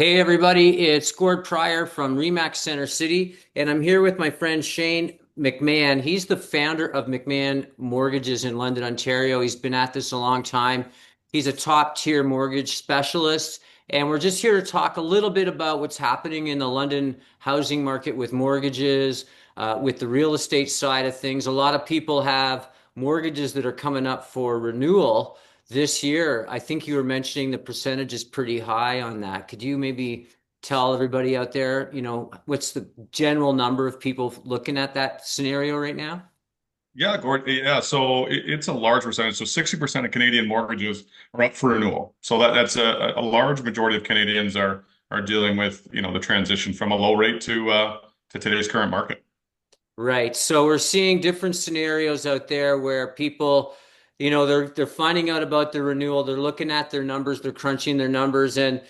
Hey everybody, it's Gord Pryor from Remax Center City, and I'm here with my friend Shane McMahon. He's the founder of McMahon Mortgages in London, Ontario. He's been at this a long time. He's a top tier mortgage specialist, and we're just here to talk a little bit about what's happening in the London housing market with mortgages, with the real estate side of things. A lot of people have mortgages that are coming up for renewal this year. I think you were mentioning the percentage is pretty high on that. Could you maybe tell everybody out there, what's the general number of people looking at that scenario right now? Yeah, Gord. Yeah, so it's a large percentage. So 60% of Canadian mortgages are up for renewal. So that's a large majority of Canadians are dealing with, the transition from a low rate to today's current market. Right. So we're seeing different scenarios out there where people, they're finding out about the renewal, they're looking at their numbers, they're crunching their numbers, and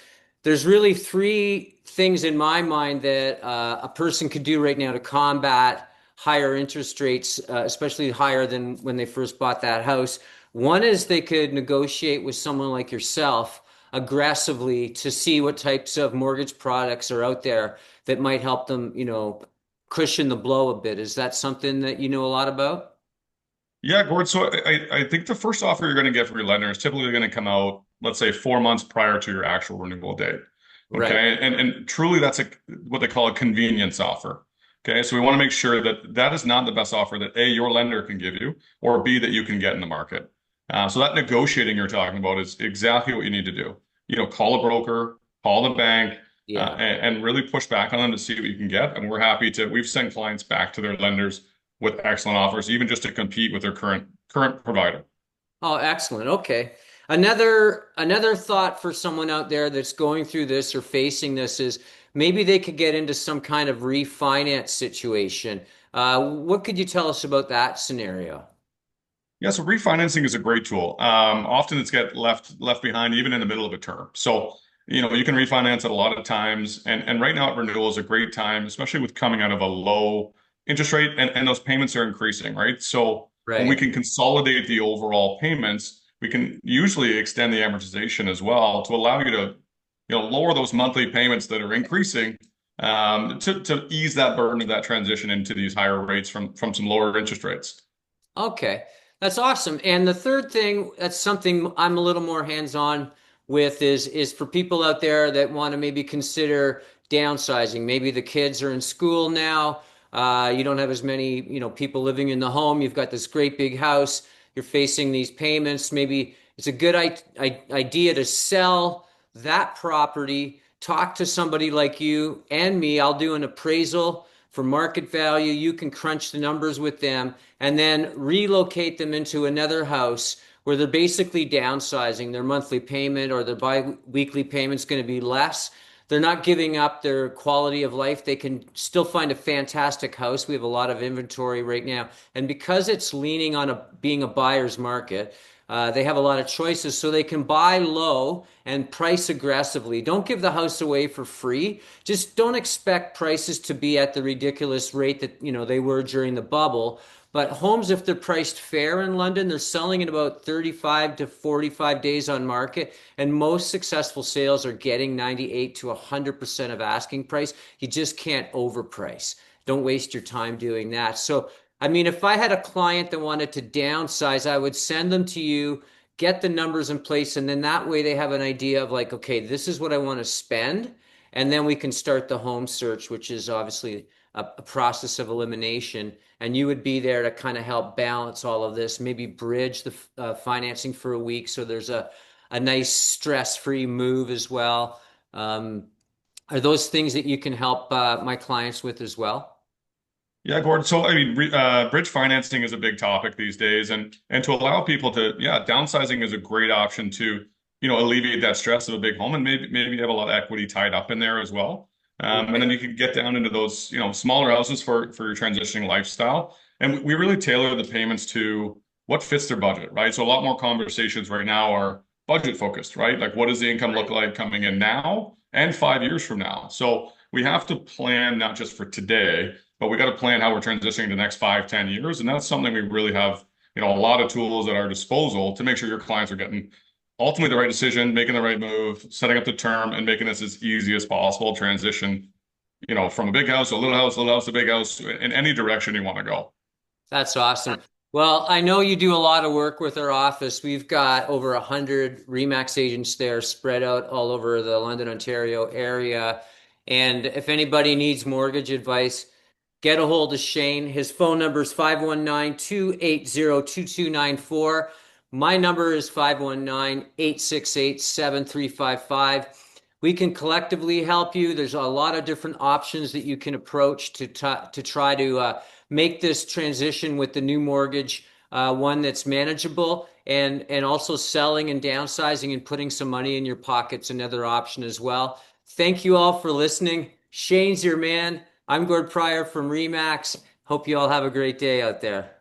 there's really three things in my mind that a person could do right now to combat higher interest rates, especially higher than when they first bought that house. One is they could negotiate with someone like yourself aggressively to see what types of mortgage products are out there that might help them, cushion the blow a bit. Is that something that you know a lot about? Yeah, Gord. So I think the first offer you're going to get from your lender is typically going to come out, let's say, 4 months prior to your actual renewal date. Right. Okay. And truly that's what they call a convenience offer. Okay. So we want to make sure that that is not the best offer that A, your lender can give you, or B, that you can get in the market. So that negotiating you're talking about is exactly what you need to do. Call a broker, call the bank, Yeah. and really push back on them to see what you can get. And we've sent clients back to their lenders with excellent offers, even just to compete with their current provider. Oh, excellent. Okay. Another thought for someone out there that's going through this or facing this is maybe they could get into some kind of refinance situation. What could you tell us about that scenario? Yeah, so refinancing is a great tool. Often it's get left behind even in the middle of a term. So, you can refinance it a lot of times, and right now at renewal is a great time, especially with coming out of a low interest rate and those payments are increasing, right? So when we Right. can consolidate the overall payments, we can usually extend the amortization as well to allow you to, lower those monthly payments that are increasing, to ease that burden of that transition into these higher rates from some lower interest rates. Okay, that's awesome. And the third thing, that's something I'm a little more hands-on with is for people out there that want to maybe consider downsizing. Maybe the kids are in school now. You don't have as many, people living in the home. You've got this great big house. You're facing these payments. Maybe it's a good idea to sell that property, talk to somebody like you and me. I'll do an appraisal for market value. You can crunch the numbers with them and then relocate them into another house where they're basically downsizing. Their monthly payment or their bi-weekly payment's going to be less. They're not giving up their quality of life. They can still find a fantastic house. We have a lot of inventory right now. And because it's leaning on being a buyer's market, they have a lot of choices, so they can buy low and price aggressively. Don't give the house away for free. Just don't expect prices to be at the ridiculous rate that, they were during the bubble. But homes, if they're priced fair in London, they're selling in about 35 to 45 days on market. And most successful sales are getting 98 to 100% of asking price. You just can't overprice. Don't waste your time doing that. So I mean, if I had a client that wanted to downsize, I would send them to you, get the numbers in place, and then that way they have an idea of like, okay, this is what I want to spend. And then we can start the home search, which is obviously a process of elimination. And you would be there to kind of help balance all of this, maybe bridge the financing for a week. So there's a nice stress-free move as well. Um, are those things that you can help my clients with as well? Yeah, Gordon. So, I mean, bridge financing is a big topic these days, and to allow people to, yeah, downsizing is a great option to, alleviate that stress of a big home, and maybe you have a lot of equity tied up in there as well. And then Right. you can get down into those, smaller houses for your transitioning lifestyle. And we really tailor the payments to what fits their budget, right? So a lot more conversations right now are budget focused, right? Like, what does the income look Right. like coming in now and 5 years from now? So we have to plan not just for today, but we got to plan how we're transitioning the next 5, 10 years. And that's something we really have, a lot of tools at our disposal to make sure your clients are getting ultimately the right decision, making the right move, setting up the term, and making this as easy as possible. Transition, from a big house, a little house, a big house, in any direction you want to go. That's awesome. Well, I know you do a lot of work with our office. We've got over 100 Remax agents there spread out all over the London, Ontario area. And if anybody needs mortgage advice, get a hold of Shane. His phone number is 519-280-2294. My number is 519-868-7355. We can collectively help you. There's a lot of different options that you can approach to try to make this transition with the new mortgage one that's manageable, and also selling and downsizing and putting some money in your pocket's another option as well. Thank you all for listening. Shane's your man. I'm Gord Pryor from Remax. Hope you all have a great day out there.